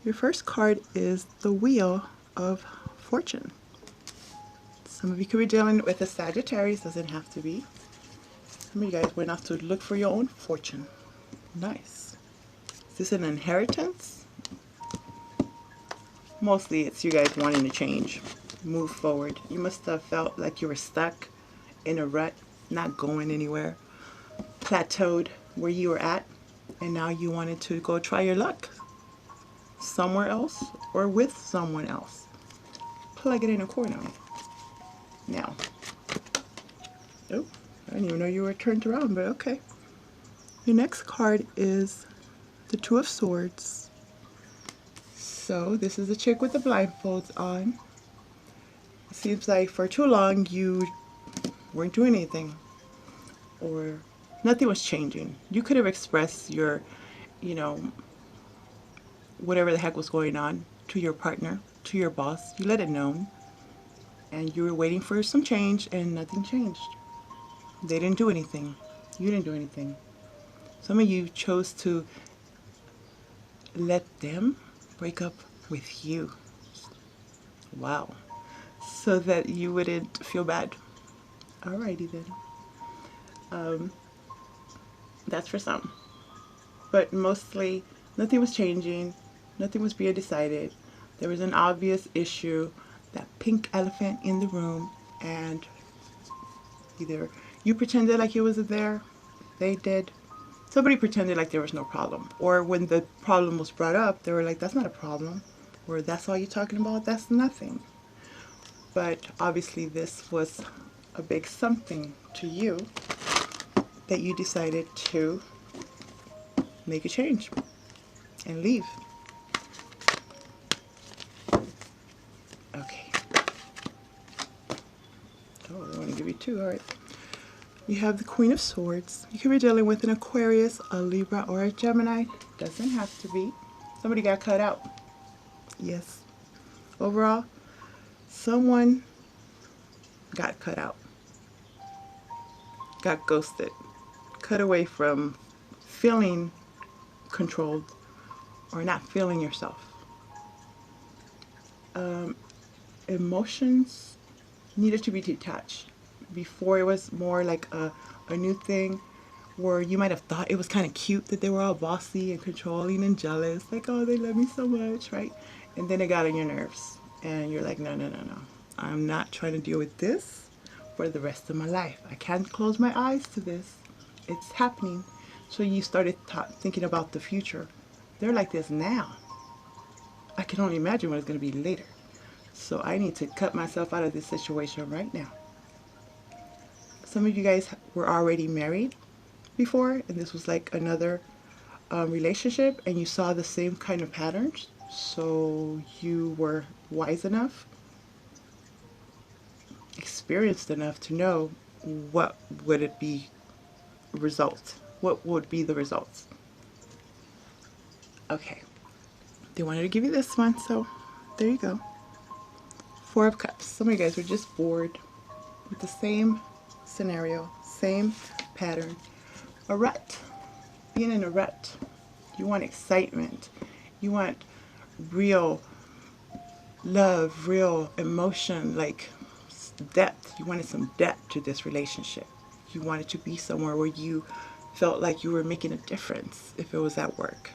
Your first card is the Wheel of Fortune. Some of you could be dealing with a Sagittarius, doesn't have to be. Some of you guys went off to look for your own fortune. Nice. Is this an inheritance? Mostly it's you guys wanting to change, move forward. You must have felt like you were stuck in a rut, not going anywhere, plateaued where you were at, and now you wanted to go try your luck somewhere else or with someone else. Plug it in accordingly. Now, oh, I didn't even know you were turned around, but okay. Your next card is the Two of Swords. So this is a chick with the blindfolds on. It seems like for too long you weren't doing anything, or nothing was changing. You could have expressed your, you know, whatever the heck was going on to your partner, to your boss. You let it known, and you were waiting for some change, and nothing changed. They didn't do anything. You didn't do anything. Some of you chose to let them break up with you. Wow. So that you wouldn't feel bad. Alrighty then. That's for some. But mostly, nothing was changing. Nothing was being decided. There was an obvious issue, that pink elephant in the room, and either you pretended like it wasn't there, they did. Somebody pretended like there was no problem. Or when the problem was brought up, they were like, that's not a problem. Or that's all you're talking about? That's nothing. But obviously this was a big something to you that you decided to make a change and leave. Okay. Oh, I want to give you two. All right. You have the Queen of Swords. You could be dealing with an Aquarius, a Libra, or a Gemini. Doesn't have to be. Somebody got cut out. Yes. Overall, someone got cut out. Got ghosted. Cut away from feeling controlled or not feeling yourself. Emotions needed to be detached. Before it was more like a new thing where you might have thought it was kind of cute that they were all bossy and controlling and jealous, like, oh, they love me so much, right? And then it got on your nerves and you're like, no, no, no, no, I'm not trying to deal with this for the rest of my life. I can't close my eyes to this. It's happening. So you started thinking about the future. They're like this now. I can only imagine what it's going to be later. So I need to cut myself out of this situation right now. Some of you guys were already married before, and this was like another relationship, and you saw the same kind of patterns. So you were wise enough, experienced enough to know what would it be result. What would be the results? Okay. They wanted to give you this one, so there you go. Four of Cups. Some of you guys were just bored with the same scenario, same pattern. A rut. Being in a rut. You want excitement. You want real love, real emotion, like depth. You wanted some depth to this relationship. You wanted to be somewhere where you felt like you were making a difference if it was at work.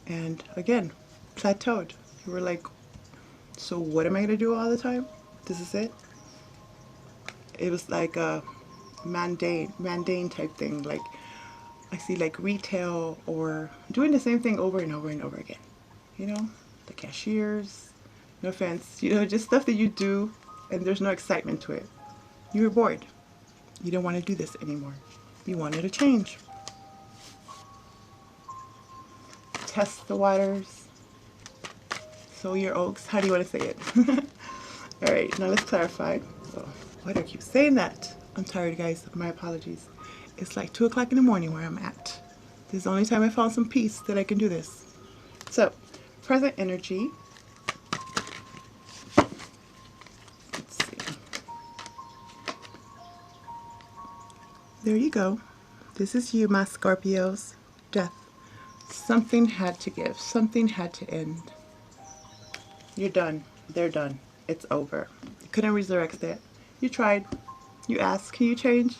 And again, plateaued. You were like, so what am I going to do all the time? This is it? It was like a mundane type thing. Like I see like retail or doing the same thing over and over and over again. You know, the cashiers, no offense, you know, just stuff that you do and there's no excitement to it. You were bored. You don't want to do this anymore. You wanted to change. Test the waters. Sow your oats. How do you want to say it? All right, now let's clarify. So, why do I keep saying that? I'm tired, guys. My apologies. It's like 2 o'clock in the morning where I'm at. This is the only time I found some peace that I can do this. So, present energy. Let's see. There you go. This is you, my Scorpios. Death. Something had to give. Something had to end. You're done. They're done. It's over. You couldn't resurrect that. You tried. You asked, can you change?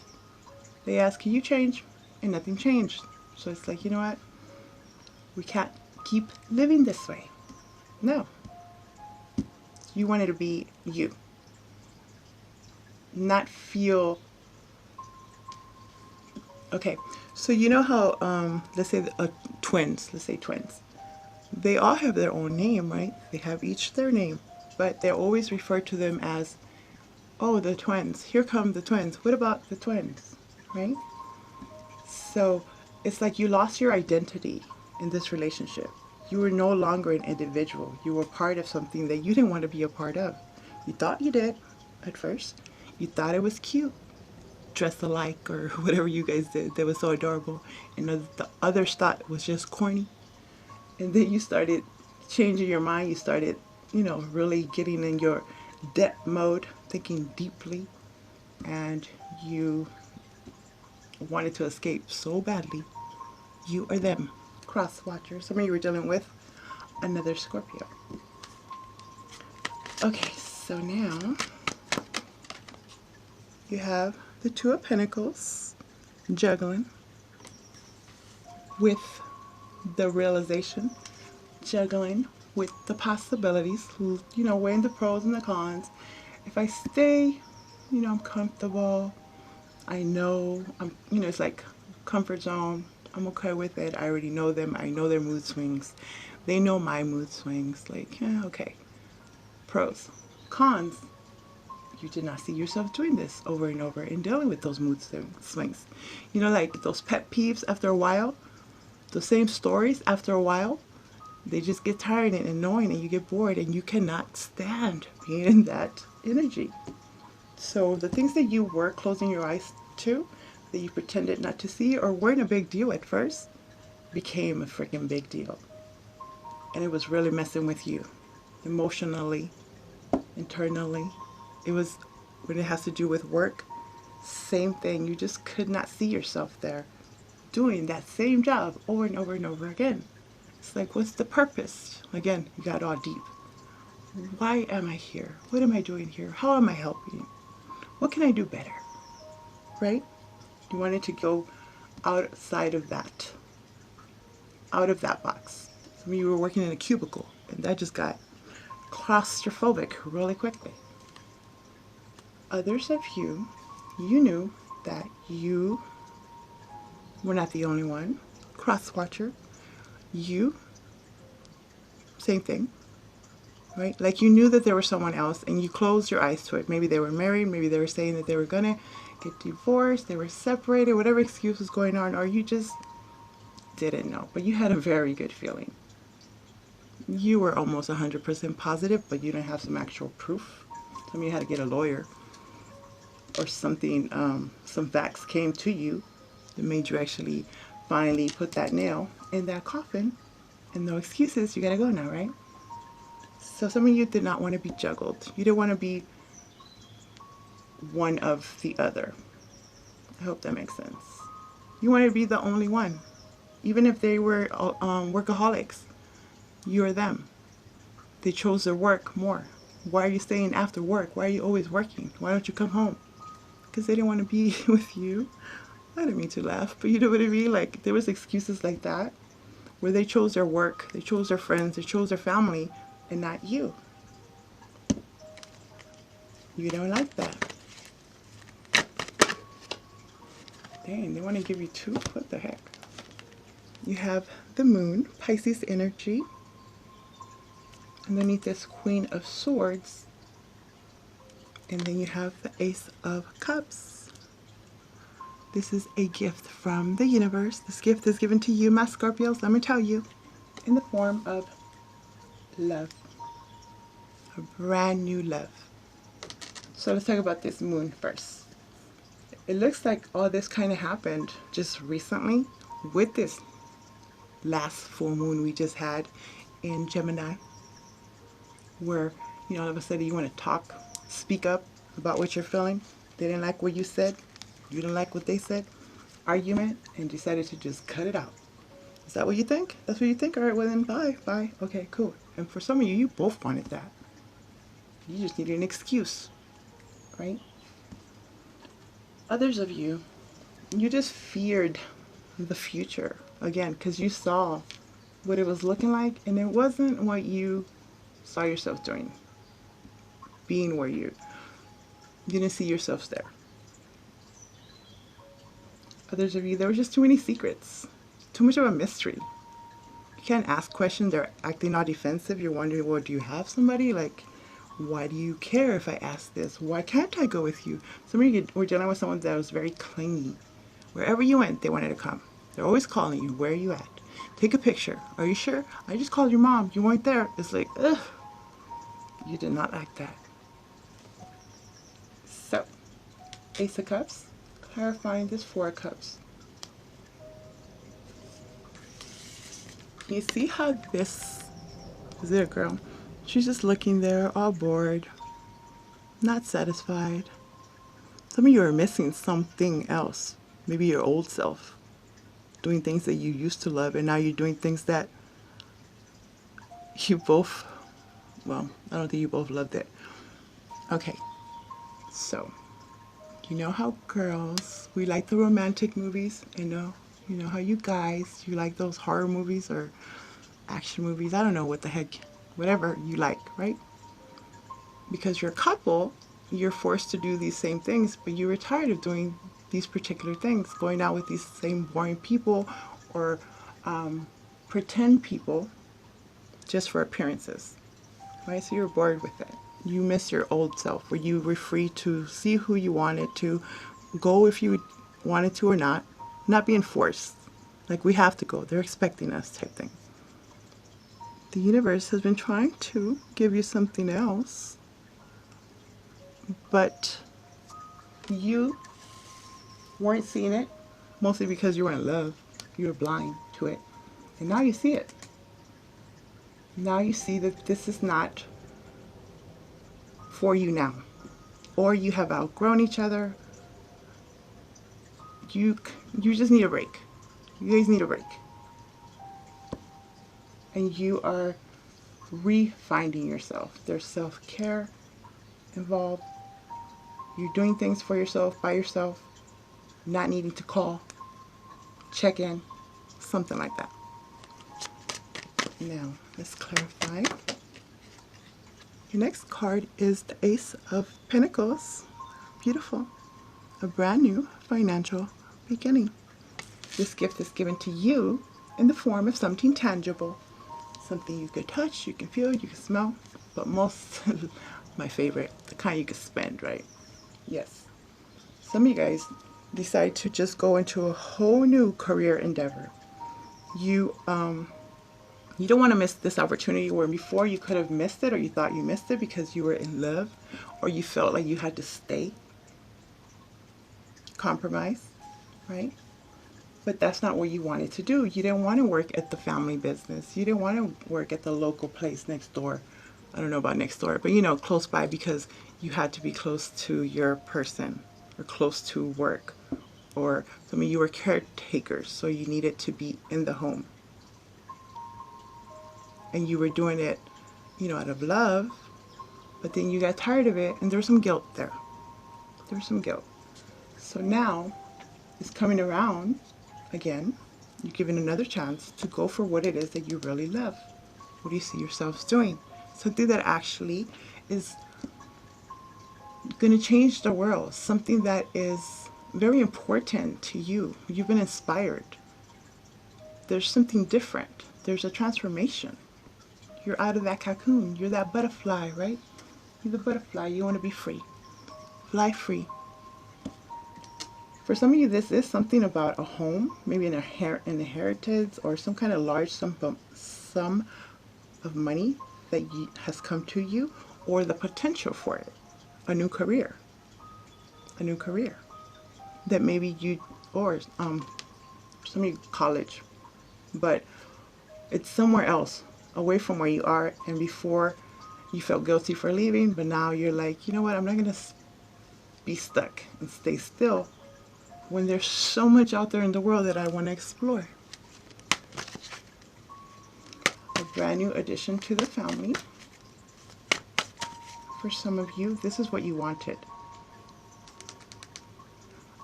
They asked, can you change? And nothing changed. So it's like, you know what? We can't keep living this way. No. You wanted to be you. Not feel... Okay, so you know how, let's say twins, let's say twins. They all have their own name, right? They have each their name, but they always refer to them as, oh, the twins. Here come the twins. What about the twins, right? So it's like you lost your identity in this relationship. You were no longer an individual. You were part of something that you didn't want to be a part of. You thought you did at first. You thought it was cute. Dress alike or whatever you guys did that was so adorable. And the others thought it was just corny. And then you started changing your mind. You started, you know, really getting in your depth mode, thinking deeply. And you wanted to escape so badly. You or them. Cross watcher. Some of you were dealing with another Scorpio. Okay, so now you have the Two of Pentacles juggling with the realization, juggling with the possibilities, you know, weighing the pros and the cons. If I stay, you know, I'm comfortable, I know, you know, it's like comfort zone. I'm okay with it. I already know them. I know their mood swings. They know my mood swings. Like, yeah, okay. Pros. Cons. You did not see yourself doing this over and over and dealing with those mood swings. You know, like those pet peeves after a while, the same stories after a while, they just get tired and annoying and you get bored and you cannot stand being in that energy. So the things that you were closing your eyes to, that you pretended not to see or weren't a big deal at first, became a freaking big deal. And it was really messing with you emotionally, internally. It was, when it has to do with work, same thing. You just could not see yourself there doing that same job over and over and over again. It's like, what's the purpose? Again, you got all deep. Why am I here? What am I doing here? How am I helping? What can I do better? Right? You wanted to go outside of that. Out of that box. Some of you were working in a cubicle and that just got claustrophobic really quickly. Others of you, you knew that you were not the only one. Cross-watcher, you, same thing, right? Like you knew that there was someone else and you closed your eyes to it. Maybe they were married, maybe they were saying that they were gonna get divorced, they were separated, whatever excuse was going on, or you just didn't know, but you had a very good feeling. You were almost 100% positive, but you didn't have some actual proof. Some of you had to get a lawyer or something, some facts came to you that made you actually finally put that nail in that coffin. And no excuses, you gotta go now, right? So some of you did not want to be juggled. You didn't want to be one of the other. I hope that makes sense. You wanted to be the only one. Even if they were workaholics, you or them. They chose their work more. Why are you staying after work? Why are you always working? Why don't you come home? Because they didn't want to be with you. I didn't mean to laugh, but you know what I mean? Like, there was excuses like that where they chose their work, they chose their friends, they chose their family, and not you. You don't like that. Dang, they want to give you two? What the heck? You have the moon, Pisces energy. Underneath this Queen of Swords. And then you have the Ace of Cups. This is a gift from the universe. This gift is given to you, my Scorpios, let me tell you, in the form of love. A brand new love. So let's talk about this moon first. It looks like all this kind of happened just recently with this last full moon we just had in Gemini, where, you know, all of a sudden you want to talk, speak up about what you're feeling. They didn't like what you said. You didn't like what they said. Argument, and decided to just cut it out. Is that what you think? That's what you think? All right, well then, bye, bye. Okay, cool. And for some of you, you both wanted that. You just needed an excuse, right? Others of you, you just feared the future, again, because you saw what it was looking like, and it wasn't what you saw yourself doing, being where you didn't see yourselves there. Others of you, there were just too many secrets, too much of a mystery. You can't ask questions. They're acting all defensive. You're wondering, well, do you have somebody? Like, why do you care if I ask this? Why can't I go with you? Some of you were dealing with someone that was very clingy. Wherever you went, they wanted to come. They're always calling you. Where are you at? Take a picture. Are you sure? I just called your mom. You weren't there. It's like, ugh. You did not act that. So, Ace of Cups, clarifying this Four of Cups. You see how this, is it a girl? She's just looking there, all bored, not satisfied. Some of you are missing something else. Maybe your old self. Doing things that you used to love, and now you're doing things that you both, well, I don't think you both loved it. Okay, so, you know how girls, we like the romantic movies. I know, you know how you guys, you like those horror movies or action movies. I don't know what the heck, whatever you like, right? Because you're a couple, you're forced to do these same things, but you were tired of doing these particular things, going out with these same boring people or pretend people just for appearances, right? So you're bored with it. You miss your old self where you were free to see who you wanted to, go if you wanted to or not being forced. Like, we have to go, they're expecting us type thing. The universe has been trying to give you something else, but you weren't seeing it, mostly because you were in love. You were blind to it. And now you see it. Now you see that this is not for you now. Or you have outgrown each other. You just need a break. You guys need a break. And you are re-finding yourself. There's self-care involved. You're doing things for yourself, by yourself. Not needing to call, check in, something like that. Now, let's clarify. Your next card is the Ace of Pentacles. Beautiful. A brand new financial beginning. This gift is given to you in the form of something tangible. Something you can touch, you can feel, you can smell. But most, my favorite, the kind you can spend, right? Yes. Some of you guys decide to just go into a whole new career endeavor. You don't want to miss this opportunity where before you could have missed it, or you thought you missed it because you were in love, or you felt like you had to stay, compromise, right? But that's not what you wanted to do. You didn't want to work at the family business. You didn't want to work at the local place next door. I don't know about next door, but you know, close by, because you had to be close to your person or close to work. Or some of you were caretakers, so you needed to be in the home. And you were doing it, you know, out of love, but then you got tired of it, and there was some guilt there. There was some guilt. So now it's coming around again. You're given another chance to go for what it is that you really love. What do you see yourselves doing? Something that actually is going to change the world. Something that is very important to you. You've been inspired. There's something different. There's a transformation. You're out of that cocoon. You're that butterfly, right? You're the butterfly. You want to be free. Fly free. For some of you, this is something about a home, maybe an inheritance, or some kind of large sum of money that has come to you, or the potential for it. A new career. A new career. That maybe you, or some of you, college, but it's somewhere else, away from where you are, and before you felt guilty for leaving, but now you're like, you know what, I'm not going to be stuck and stay still when there's so much out there in the world that I want to explore. brand new addition to the family. For some of you, this is what you wanted.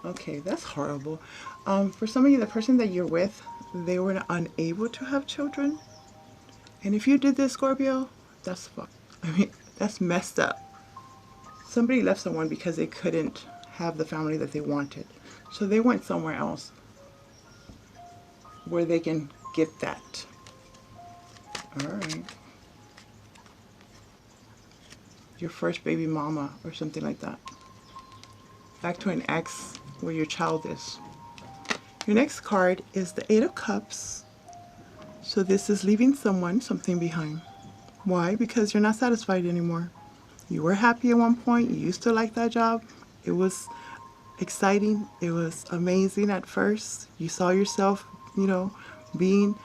Okay, that's horrible. For some of you, the person that you're with, they were unable to have children. And if you did this, Scorpio, that's fucked. I mean, that's messed up. Somebody left someone because they couldn't have the family that they wanted. So they went somewhere else where they can get that. All right. Your first baby mama or something like that. Back to an ex where your child is. Your next card is the Eight of Cups. So this is leaving something behind. Why? Because you're not satisfied anymore. You were happy at one point. You used to like that job. It was exciting. It was amazing at first. You saw yourself, you know, being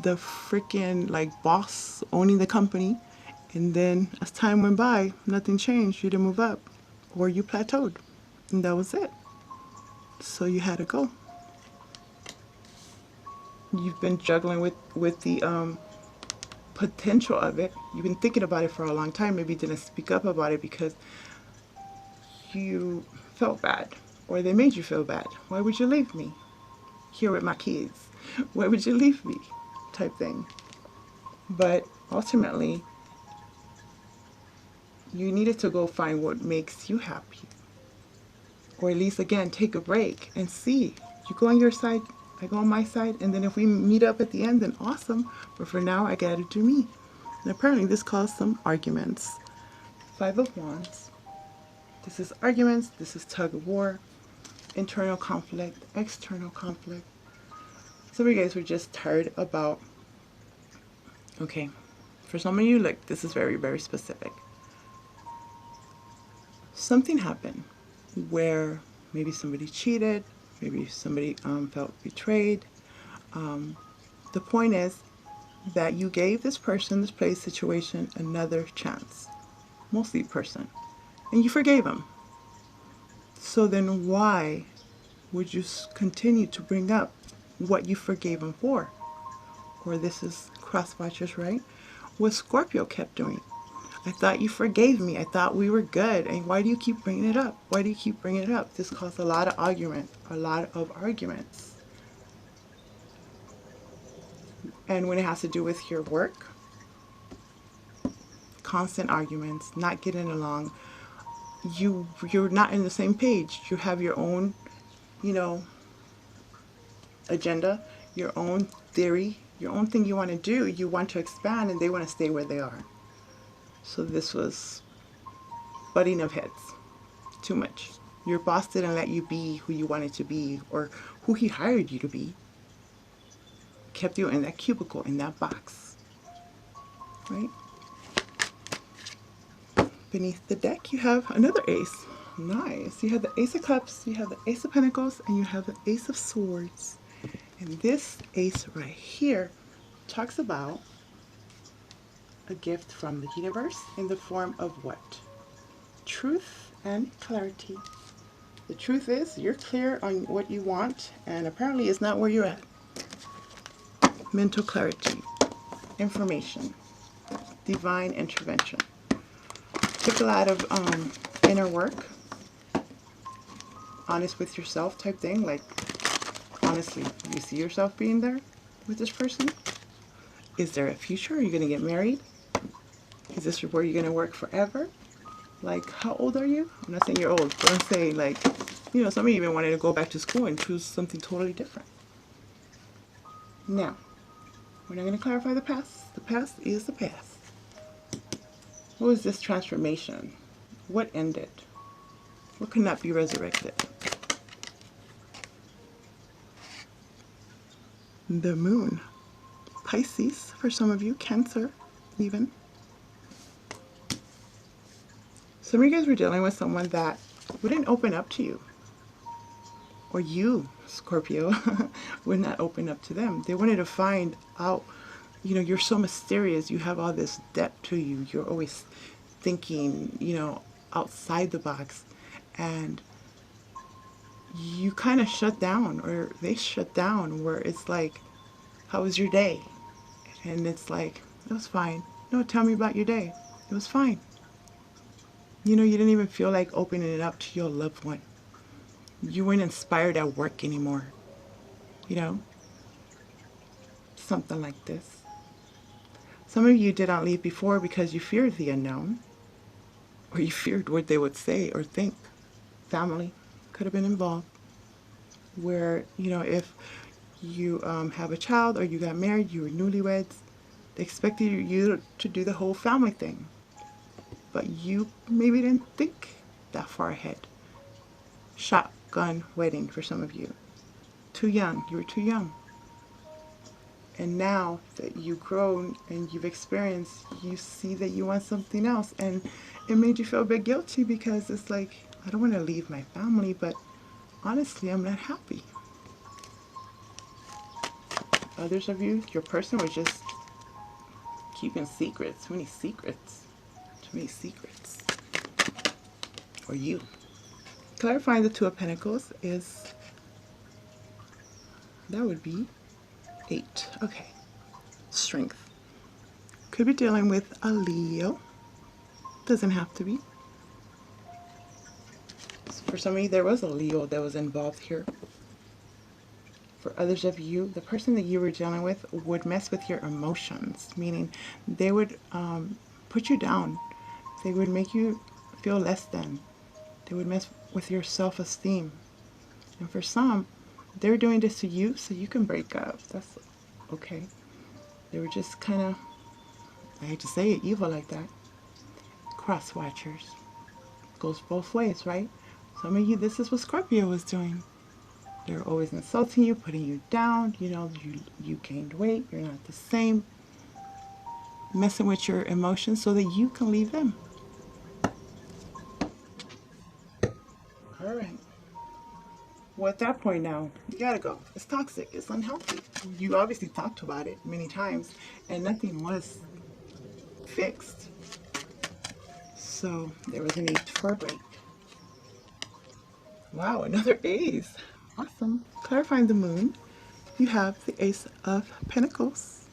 the freaking like boss, owning the company. And then as time went by, nothing changed. You didn't move up, or you plateaued, and that was it. So you had to go. You've been juggling with the potential of it. You've been thinking about it for a long time. Maybe you didn't speak up about it because you felt bad, or they made you feel bad. Why would you leave me here with my kids? Why would you leave me? Type thing. But ultimately, you needed to go find what makes you happy. Or at least, again, take a break and see. You go on your side, I go on my side, and then if we meet up at the end, then awesome. But for now, I gotta do me. And apparently this caused some arguments. Five of Wands. This is arguments, this is tug of war, internal conflict, external conflict. Some of you guys were just tired about, okay, for some of you, like, this is very, very specific. Something happened where maybe somebody cheated, maybe somebody felt betrayed. The point is that you gave this person, this place, situation, another chance. Mostly person. And you forgave him. So then why would you continue to bring up what you forgave him for? Or this is cross watchers, right? What Scorpio kept doing. I thought you forgave me. I thought we were good. And why do you keep bringing it up? Why do you keep bringing it up? This caused a lot of arguments. And when it has to do with your work, constant arguments, not getting along, you're not in the same page. You have your own, you know, agenda, your own theory, your own thing you want to do. You want to expand, and they want to stay where they are. So this was butting of heads. Too much. Your boss didn't let you be who you wanted to be, or who he hired you to be. Kept you in that cubicle, in that box. Right? Beneath the deck, you have another ace. Nice. You have the Ace of Cups, you have the Ace of Pentacles, and you have the Ace of Swords. And this ace right here talks about a gift from the universe in the form of what? Truth and clarity. The truth is you're clear on what you want, and apparently it's not where you're at. Mental clarity, information, divine intervention. Took a lot of inner work, honest with yourself type thing. Like, honestly, you see yourself being there with this person? Is there a future? Are you going to get married? Is this where you're going to work forever? Like, how old are you? I'm not saying you're old, but I'm saying, like, you know, some of you even wanted to go back to school and choose something totally different. Now, we're not going to clarify the past. The past is the past. What was this transformation? What ended? What could not be resurrected? The moon. Pisces, for some of you. Cancer, even. Some of you guys were dealing with someone that wouldn't open up to you. Or you, Scorpio, would not open up to them. They wanted to find out, you know, you're so mysterious. You have all this depth to you. You're always thinking, you know, outside the box. And you kind of shut down, or they shut down, where it's like, how was your day? And it's like, It was fine. No, tell me about your day. It was fine. You know, you didn't even feel like opening it up to your loved one. You weren't inspired at work anymore. You know, something like this. Some of you did not leave before because you feared the unknown, or you feared what they would say or think. Family could have been involved. Where, you know, if you have a child or you got married, you were newlyweds, they expected you to do the whole family thing. But you maybe didn't think that far ahead. Shotgun wedding for some of you. Too young. You were too young. And now that you've grown and you've experienced, you see that you want something else. And it made you feel a bit guilty because it's like, I don't want to leave my family, but honestly, I'm not happy. Others of you, your person was just keeping secrets. Too many secrets. Too many secrets. Or you. Clarifying the Two of Pentacles is, that would be 8. Okay. Strength. Could be dealing with a Leo. Doesn't have to be. For some of you, there was a Leo that was involved here. For others of you, the person that you were dealing with would mess with your emotions, meaning they would put you down. They would make you feel less than. They would mess with your self-esteem. And for some, they're doing this to you so you can break up. That's okay. They were just kind of, I hate to say it, evil like that. Cross watchers. Goes both ways, right? Some of you, this is what Scorpio was doing. They're always insulting you, putting you down. You know, you gained weight. You're not the same. Messing with your emotions so that you can leave them. All right. Well, at that point now, you gotta go. It's toxic. It's unhealthy. You obviously talked about it many times, and nothing was fixed. So there was a need for a break. Wow, another ace. Awesome. Clarifying the moon, you have the Ace of Pentacles.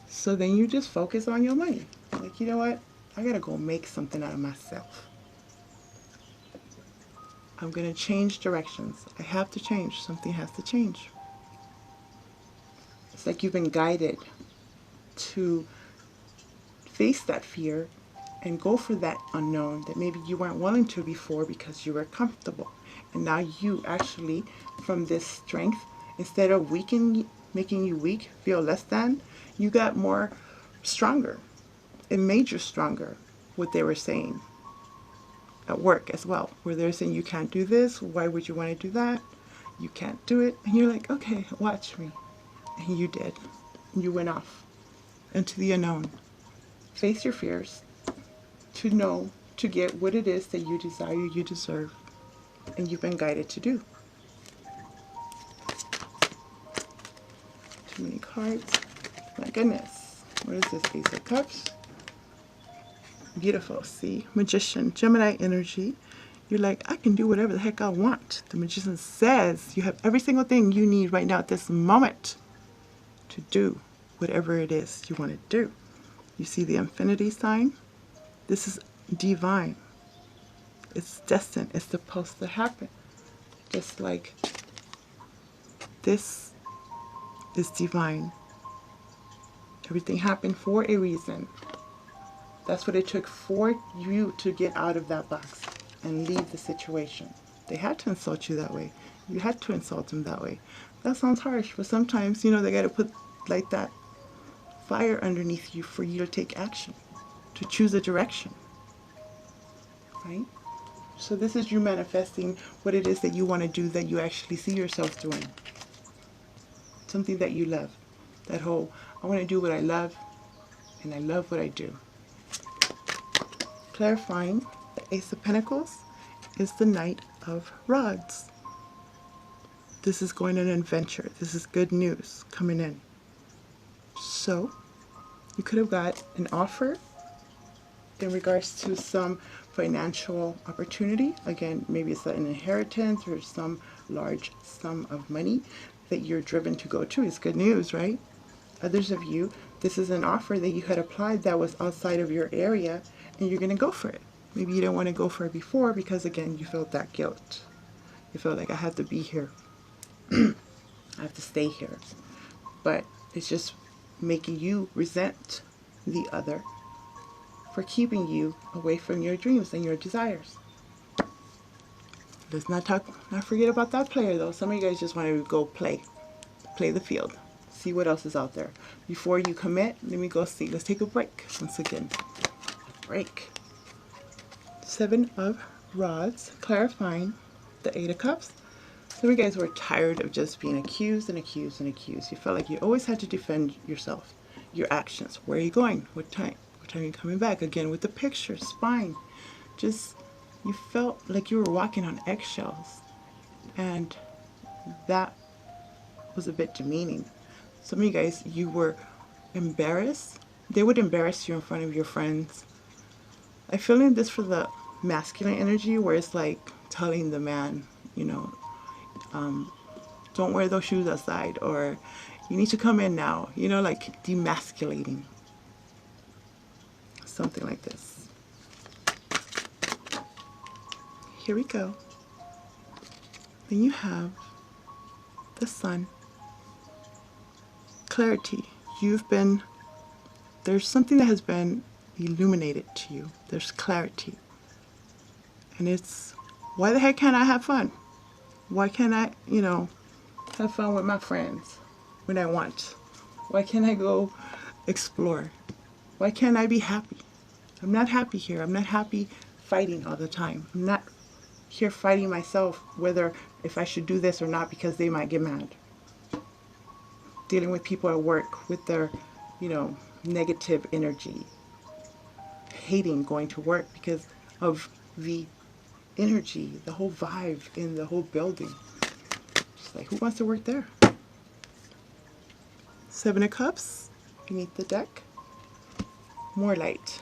So then you just focus on your money. Like, you know what? I gotta go make something out of myself. I'm gonna change directions. I have to change. Something has to change. It's like you've been guided to face that fear and go for that unknown that maybe you weren't willing to before because you were comfortable. And now you actually, from this strength, instead of making you weak, feel less than, you got more stronger. It made you stronger, what they were saying. At work as well, where they're saying you can't do this, why would you want to do that? You can't do it. And you're like, okay, watch me. And you did. You went off into the unknown. Face your fears to know, to get what it is that you desire, you deserve, and you've been guided to do. Too many cards. My goodness. What is this? Ace of Cups. Beautiful. See? Magician. Gemini energy. You're like, I can do whatever the heck I want. The Magician says you have every single thing you need right now at this moment to do whatever it is you want to do. You see the infinity sign? This is divine. It's destined. It's supposed to happen. Just like this is divine. Everything happened for a reason. That's what it took for you to get out of that box and leave the situation. They had to insult you that way. You had to insult them that way. That sounds harsh, but sometimes, you know, they got to put like that fire underneath you for you to take action, to choose a direction, right? So this is you manifesting what it is that you want to do, that you actually see yourself doing. Something that you love. That whole, I want to do what I love, and I love what I do. Clarifying, the Ace of Pentacles is the Knight of Rods. This is going on an adventure. This is good news coming in. So, you could have got an offer in regards to some financial opportunity. Again, maybe it's an inheritance or some large sum of money that you're driven to go to. It's good news, right? Others of you, this is an offer that you had applied that was outside of your area, and you're going to go for it. Maybe you didn't want to go for it before because, again, you felt that guilt. You felt like, I have to be here. I have to stay here. But it's just making you resent the other for keeping you away from your dreams and your desires. Let's not forget about that player, though. Some of you guys just want to go play the field. See what else is out there. Before you commit, let me go see. Let's take a break once again. Break. 7 of Rods, clarifying the 8 of Cups. Some of you guys were tired of just being accused and accused and accused. You felt like you always had to defend yourself, your actions. Where are you going? What time? What time are you coming back? Again, with the picture, spine. Just, you felt like you were walking on eggshells. And that was a bit demeaning. Some of you guys, you were embarrassed. They would embarrass you in front of your friends. I feel in this for the masculine energy, where it's like telling the man, you know, don't wear those shoes outside, or you need to come in now, you know, like demasculating. Something like this. Here we go. Then you have the Sun. Clarity. There's something that has been illuminated to you. There's clarity. And it's, why the heck can't I have fun? Why can't I, you know, have fun with my friends when I want? Why can't I go explore? Why can't I be happy? I'm not happy here. I'm not happy fighting all the time. I'm not here fighting myself, whether if I should do this or not, because they might get mad. Dealing with people at work with their, you know, negative energy. Hating going to work because of the energy, the whole vibe in the whole building. Just like, who wants to work there? 7 of Cups beneath the deck. More light.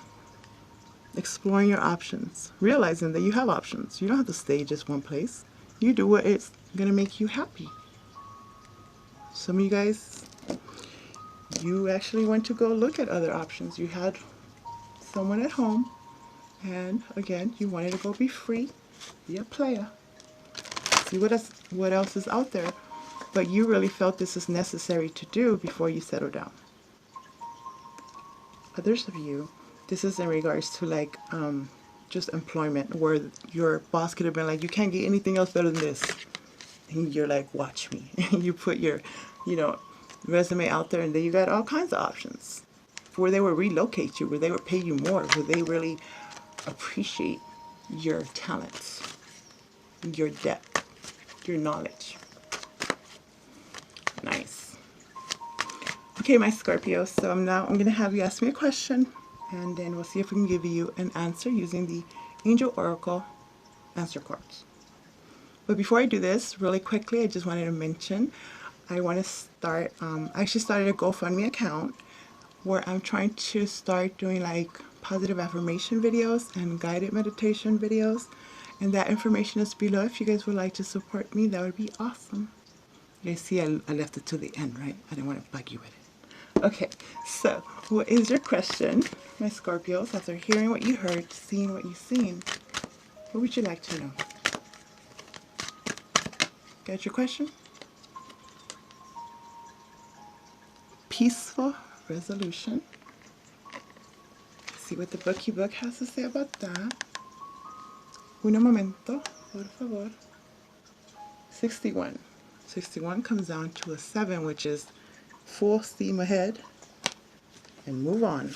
Exploring your options. Realizing that you have options. You don't have to stay just one place. You do what is going to make you happy. Some of you guys, you actually went to go look at other options. You had someone at home, and again, you wanted to go be free, be a player, see what else is out there, but you really felt this is necessary to do before you settle down. Others of you, this is in regards to like just employment, where your boss could have been like, you can't get anything else better than this, and you're like, watch me. You put your, you know, resume out there, and then you got all kinds of options where they would relocate you, where they would pay you more, where they really appreciate your talents, your depth, your knowledge. Nice. Okay, my Scorpio, so I'm going to have you ask me a question, and then we'll see if we can give you an answer using the Angel Oracle answer cards. But before I do this, really quickly, I just wanted to mention, I want to start, I actually started a GoFundMe account where I'm trying to start doing like positive affirmation videos and guided meditation videos. And that information is below. If you guys would like to support me, that would be awesome. You guys see I left it to the end, right? I didn't want to bug you with it. Okay, so what is your question, my Scorpios? After hearing what you heard, seeing what you've seen, what would you like to know? Got your question? Peaceful resolution. See what the bookie book has to say about that. Un momento, por favor. 61. 61 comes down to a 7, which is full steam ahead and move on.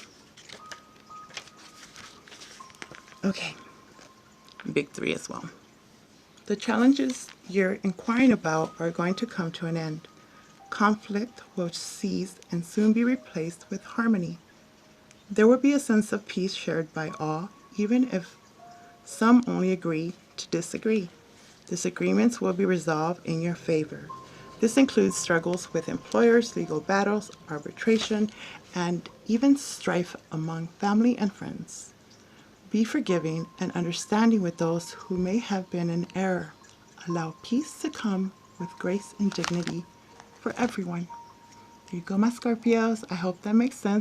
Okay, big 3 as well. The challenges you're inquiring about are going to come to an end. Conflict will cease and soon be replaced with harmony. There will be a sense of peace shared by all, even if some only agree to disagree. Disagreements will be resolved in your favor. This includes struggles with employers, legal battles, arbitration, and even strife among family and friends. Be forgiving and understanding with those who may have been in error. Allow peace to come with grace and dignity for everyone. There you go, my Scorpios. I hope that makes sense.